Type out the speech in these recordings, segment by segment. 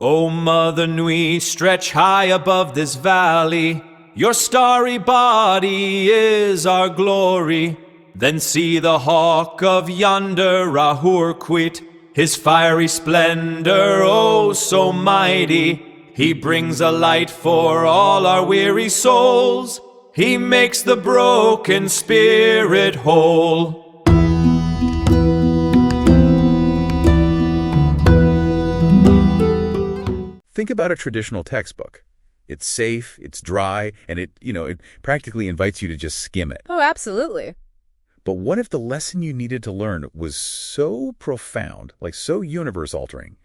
O Mother Nui, stretch high above this valley. Your starry body is our glory. Then see the hawk of yonder Ahurquit, his fiery splendor, oh so mighty. He brings a light for all our weary souls. He makes the broken spirit whole. Think about a traditional textbook. It's safe, it's dry, and it practically invites you to just skim it. Oh, absolutely. But what if the lesson you needed to learn was so profound, like so universe-altering,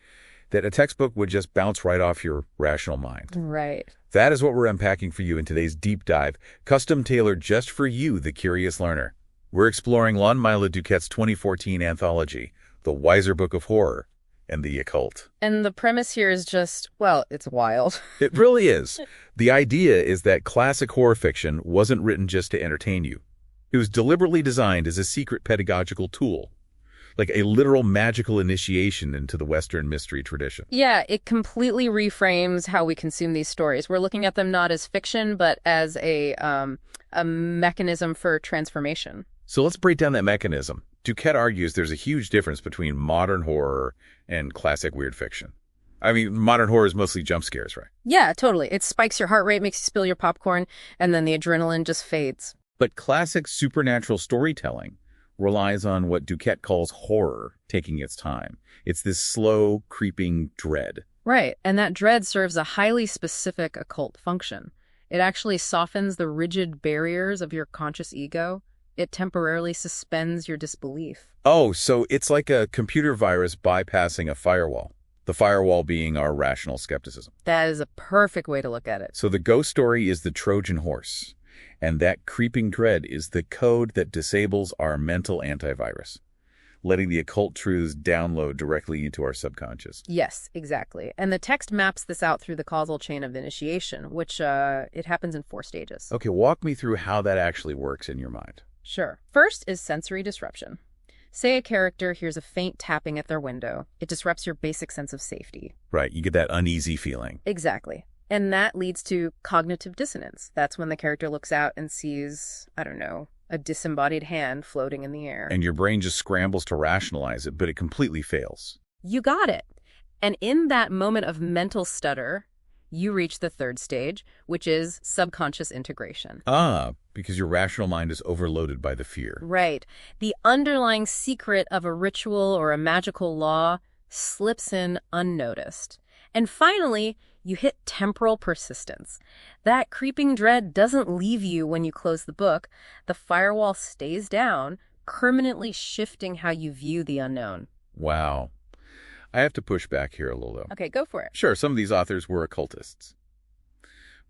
that a textbook would just bounce right off your rational mind? Right. That is what we're unpacking for you in today's deep dive, custom-tailored just for you, the curious learner. We're exploring Lon-Mila Duquette's 2014 anthology, The Wiser Book of Horror and the Occult. And the premise here is just, well, it's wild. It really is. The idea is that classic horror fiction wasn't written just to entertain you. It was deliberately designed as a secret pedagogical tool, like a literal magical initiation into the Western mystery tradition. Yeah, it completely reframes how we consume these stories. We're looking at them not as fiction, but as a mechanism for transformation. So let's break down that mechanism. Duquette argues there's a huge difference between modern horror and classic weird fiction. I mean, modern horror is mostly jump scares, right? Yeah, totally. It spikes your heart rate, makes you spill your popcorn, and then the adrenaline just fades. But classic supernatural storytelling relies on what Duquette calls horror taking its time. It's this slow, creeping dread. Right, and that dread serves a highly specific occult function. It actually softens the rigid barriers of your conscious ego. It temporarily suspends your disbelief. Oh, so it's like a computer virus bypassing a firewall. The firewall being our rational skepticism. That is a perfect way to look at it. So the ghost story is the Trojan horse. And that creeping dread is the code that disables our mental antivirus, letting the occult truths download directly into our subconscious. Yes, exactly. And the text maps this out through the causal chain of initiation, which it happens in 4 stages. Okay, walk me through how that actually works in your mind. Sure. First is sensory disruption. Say a character hears a faint tapping at their window. It disrupts your basic sense of safety. Right, you get that uneasy feeling. Exactly. And that leads to cognitive dissonance. That's when the character looks out and sees, I don't know, a disembodied hand floating in the air. And your brain just scrambles to rationalize it, but it completely fails. You got it. And in that moment of mental stutter, you reach the 3rd stage, which is subconscious integration. Ah, because your rational mind is overloaded by the fear. Right. The underlying secret of a ritual or a magical law slips in unnoticed. And finally, you hit temporal persistence. That creeping dread doesn't leave you when you close the book. The firewall stays down, permanently shifting how you view the unknown. Wow. I have to push back here a little, though. Okay, go for it. Sure, some of these authors were occultists.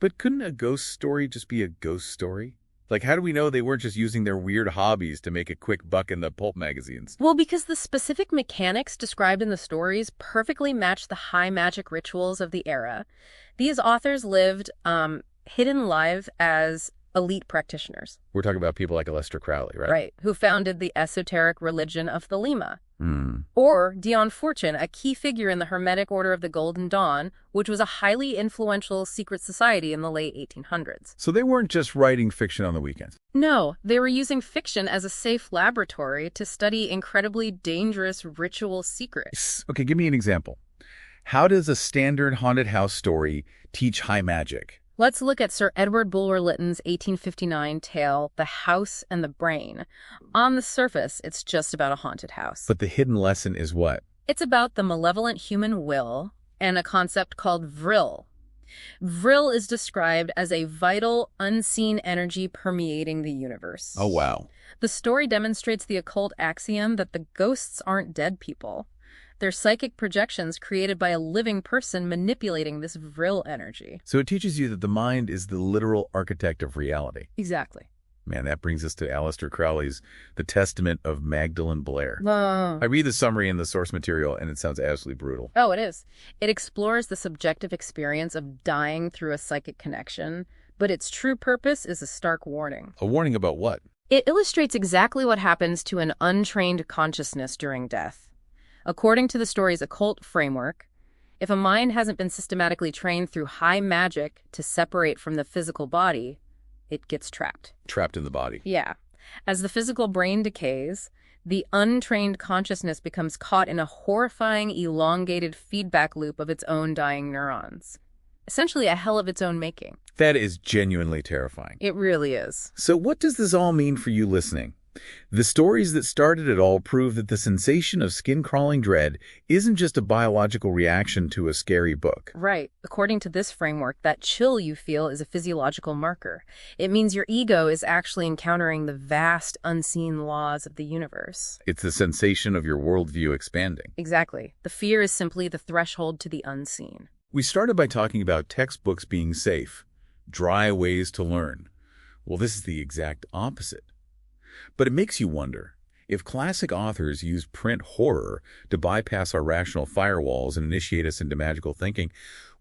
But couldn't a ghost story just be a ghost story? Like, how do we know they weren't just using their weird hobbies to make a quick buck in the pulp magazines? Well, because the specific mechanics described in the stories perfectly match the high magic rituals of the era. These authors lived hidden lives as elite practitioners. We're talking about people like Aleister Crowley, right? Right, who founded the esoteric religion of Thelema. Hmm. Or Dion Fortune, a key figure in the Hermetic Order of the Golden Dawn, which was a highly influential secret society in the late 1800s. So they weren't just writing fiction on the weekends. No, they were using fiction as a safe laboratory to study incredibly dangerous ritual secrets. Okay, give me an example. How does a standard haunted house story teach high magic? Let's look at Sir Edward Bulwer-Lytton's 1859 tale, The House and the Brain. On the surface, it's just about a haunted house. But the hidden lesson is what? It's about the malevolent human will and a concept called vril. Vril is described as a vital, unseen energy permeating the universe. Oh, wow. The story demonstrates the occult axiom that the ghosts aren't dead people. They're psychic projections created by a living person manipulating this vril energy. So it teaches you that the mind is the literal architect of reality. Exactly. Man, that brings us to Aleister Crowley's The Testament of Magdalene Blair. Oh. I read the summary in the source material, and it sounds absolutely brutal. Oh, it is. It explores the subjective experience of dying through a psychic connection, but its true purpose is a stark warning. A warning about what? It illustrates exactly what happens to an untrained consciousness during death. According to the story's occult framework, If a mind hasn't been systematically trained through high magic to separate from the physical body, it gets trapped. Trapped in the body. Yeah. As the physical brain decays, the untrained consciousness becomes caught in a horrifying, elongated feedback loop of its own dying neurons. Essentially a hell of its own making. That is genuinely terrifying. It really is. So what does this all mean for you listening? The stories that started it all prove that the sensation of skin-crawling dread isn't just a biological reaction to a scary book. Right. According to this framework, that chill you feel is a physiological marker. It means your ego is actually encountering the vast, unseen laws of the universe. It's the sensation of your worldview expanding. Exactly. The fear is simply the threshold to the unseen. We started by talking about textbooks being safe, dry ways to learn. Well, this is the exact opposite. But it makes you wonder, if classic authors used print horror to bypass our rational firewalls and initiate us into magical thinking,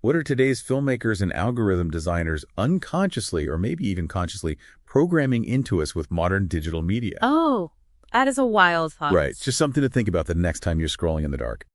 what are today's filmmakers and algorithm designers unconsciously or maybe even consciously programming into us with modern digital media? Oh, that is a wild thought. Right, just something to think about the next time you're scrolling in the dark.